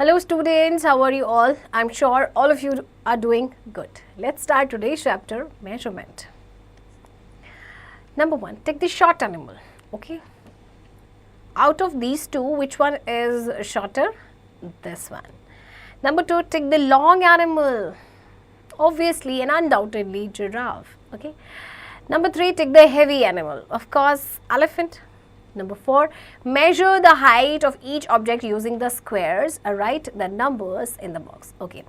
Hello students, how are you all? I'm sure all of you are doing good. Let's start today's chapter, measurement. Number 1, take the short animal, okay? Out of these two, which one is shorter? This one. Number 2, take the long animal, obviously and undoubtedly giraffe, okay? Number 3, take the heavy animal, of course, elephant. Number 4, measure the height of each object using the squares. Write the numbers in the box. Okay.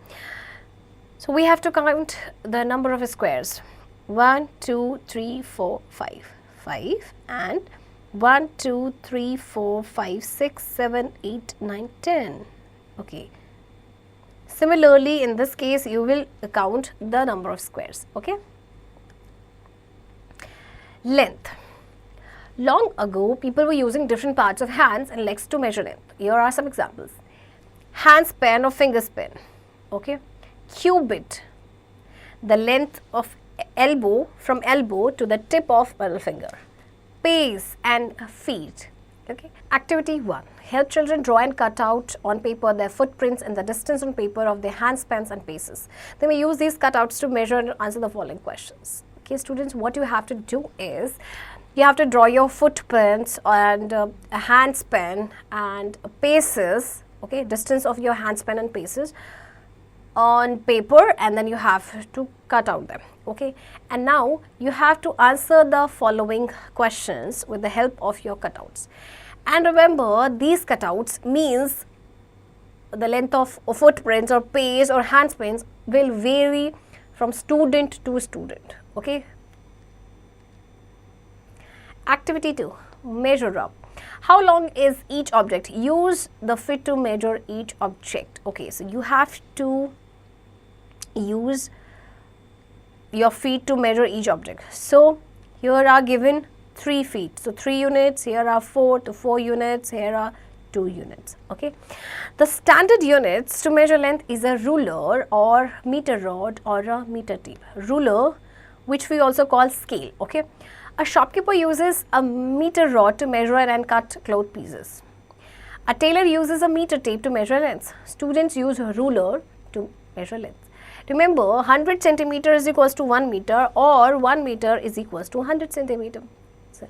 So we have to count the number of squares. 1, 2, 3, 4, 5. 5 and 1, 2, 3, 4, 5, 6, 7, 8, 9, 10. Okay. Similarly, in this case, you will count the number of squares. Okay. Length. Long ago, people were using different parts of hands and legs to measure length. Here are some examples. Hand span or finger span. Okay. Cubit, the length of elbow from elbow to the tip of middle finger. Pace and feet. Okay. Activity 1. Help children draw and cut out on paper their footprints and the distance on paper of their hand spans and paces. They may use these cutouts to measure and answer the following questions. Okay, students, what you have to do is, you have to draw your footprints and a hand span and paces, okay, distance of your hand span and paces on paper, and then you have to cut out them, okay. And now you have to answer the following questions with the help of your cutouts. And remember, these cutouts means the length of footprints or pace or hand spans will vary from student to student, okay. Activity 2, measure up. How long is each object? Use the feet to measure each object. Okay, so you have to use your feet to measure each object. So here are given 3 feet. So 3 units, here are 4 to 4 units, here are 2 units. Okay. The standard units to measure length is a ruler or meter rod or a meter tape. Ruler, which we also call scale. Okay. A shopkeeper uses a meter rod to measure and cut cloth pieces. A tailor uses a meter tape to measure lengths. Students use a ruler to measure lengths. Remember, 100 centimeter is equals to 1 meter, or 1 meter is equals to 100 centimeter. So,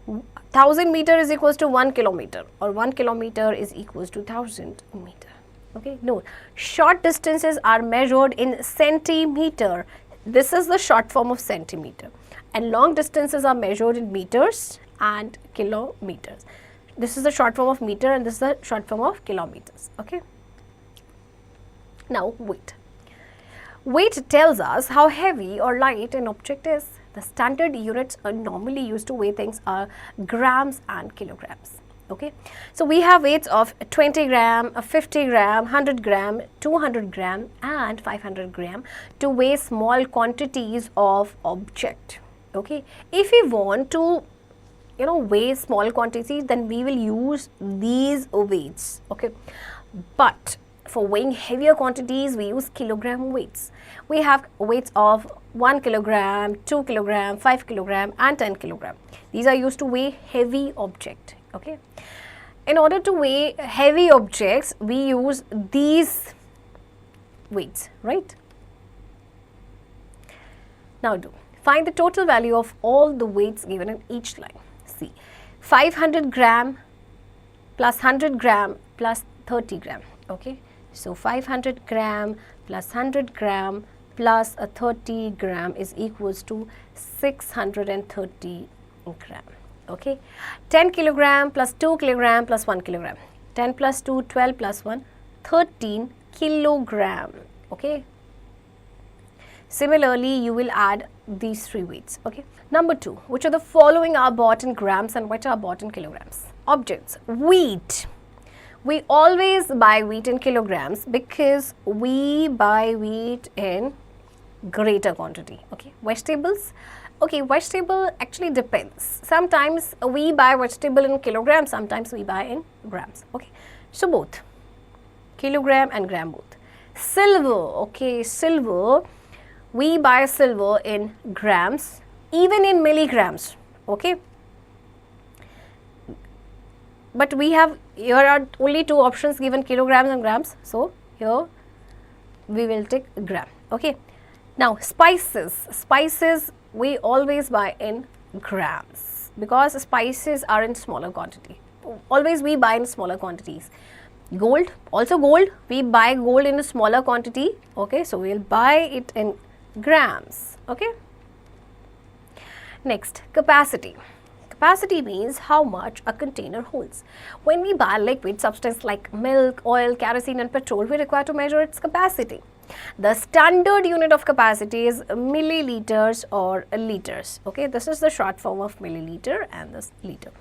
1000 meter is equals to 1 kilometer, or 1 kilometer is equals to 1000 meter. Okay, note, short distances are measured in centimeter. This is the short form of centimeter. And long distances are measured in meters and kilometers. This is the short form of meter and this is the short form of kilometers. Okay. Now weight. Weight tells us how heavy or light an object is. The standard units are normally used to weigh things are grams and kilograms. Okay. So we have weights of 20 gram, 50 gram, 100 gram, 200 gram and 500 gram to weigh small quantities of object. Okay, if we want to weigh small quantities, then we will use these weights. Okay, but for weighing heavier quantities we use kilogram weights. We have weights of 1 kilogram, 2 kilogram, 5 kilogram and 10 kilogram. These are used to weigh heavy object. Okay, in order to weigh heavy objects we use these weights, right? Now find the total value of all the weights given in each line. See, 500 gram plus 100 gram plus 30 gram. Okay, so 500 gram plus 100 gram plus a 30 gram is equals to 630 gram. Okay, 10 kilogram plus 2 kilogram plus 1 kilogram. 10 plus 2, 12 plus 1, 13 kilogram. Okay. Similarly, you will add these 3 weights. Okay. Number 2, which of the following are bought in grams and which are bought in kilograms? Objects. Wheat. We always buy wheat in kilograms because we buy wheat in greater quantity. Okay. Vegetables. Okay, vegetable actually depends. Sometimes we buy vegetable in kilograms, sometimes we buy in grams. Okay. So both kilogram and gram both. Silver. Okay, silver. We buy silver in grams, even in milligrams. Okay. but we have, here are only two options given, kilograms and grams. So here we will take gram. Okay. Now spices we always buy in grams because spices are in smaller quantity. Always we buy in smaller quantities. Gold, also gold, we buy gold in a smaller quantity. Okay, so we will buy it in grams. Okay. Next, capacity. Capacity means how much a container holds. When we buy liquid substance like milk, oil, kerosene and petrol, we require to measure its capacity. The standard unit of capacity is milliliters or liters. Okay, this is the short form of milliliter and this liter.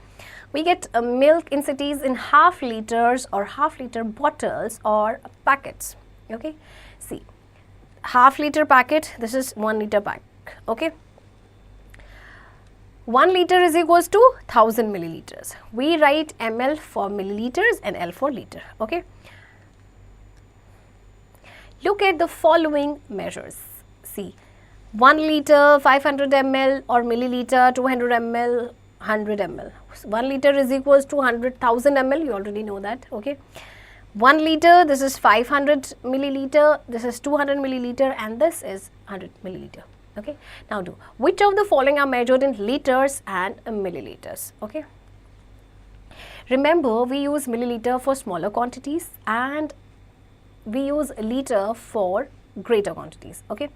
We get milk in cities in half liters or half liter bottles or packets. Okay, see, half liter packet, this is 1 liter pack. Okay, 1 liter is equals to 1000 milliliters. We write ml for milliliters and L for liter. Okay. Look at the following measures. See, 1 liter, 500 ml or milliliter, 200 ml, 100 ml. 1 liter is equals to 100,000 ml. You already know that. Okay. 1 liter, this is 500 milliliter, this is 200 milliliter, and this is 100 milliliter. Okay. Now do, which of the following are measured in liters and milliliters? Okay. Remember, we use milliliter for smaller quantities and we use liter for greater quantities. Okay.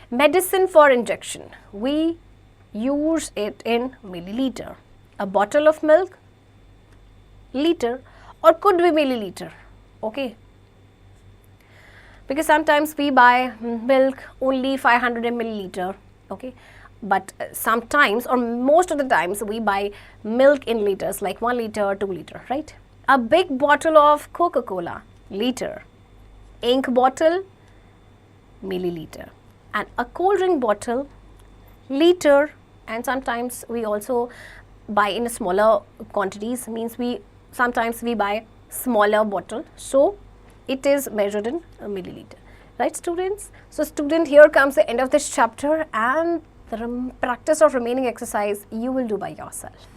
Medicine for injection, we use it in milliliter. A bottle of milk, liter, or could be milliliter. Okay. Because sometimes we buy milk only 500 milliliter. Okay. But sometimes or most of the times we buy milk in liters like 1 liter, 2 liter, right? A big bottle of Coca-Cola, liter. Ink bottle, milliliter. And a cold drink bottle, liter. And sometimes we also buy in smaller quantities, means sometimes we buy smaller bottle. So it is measured in a milliliter. Right, students? So student, here comes the end of this chapter and the practice of remaining exercise you will do by yourself.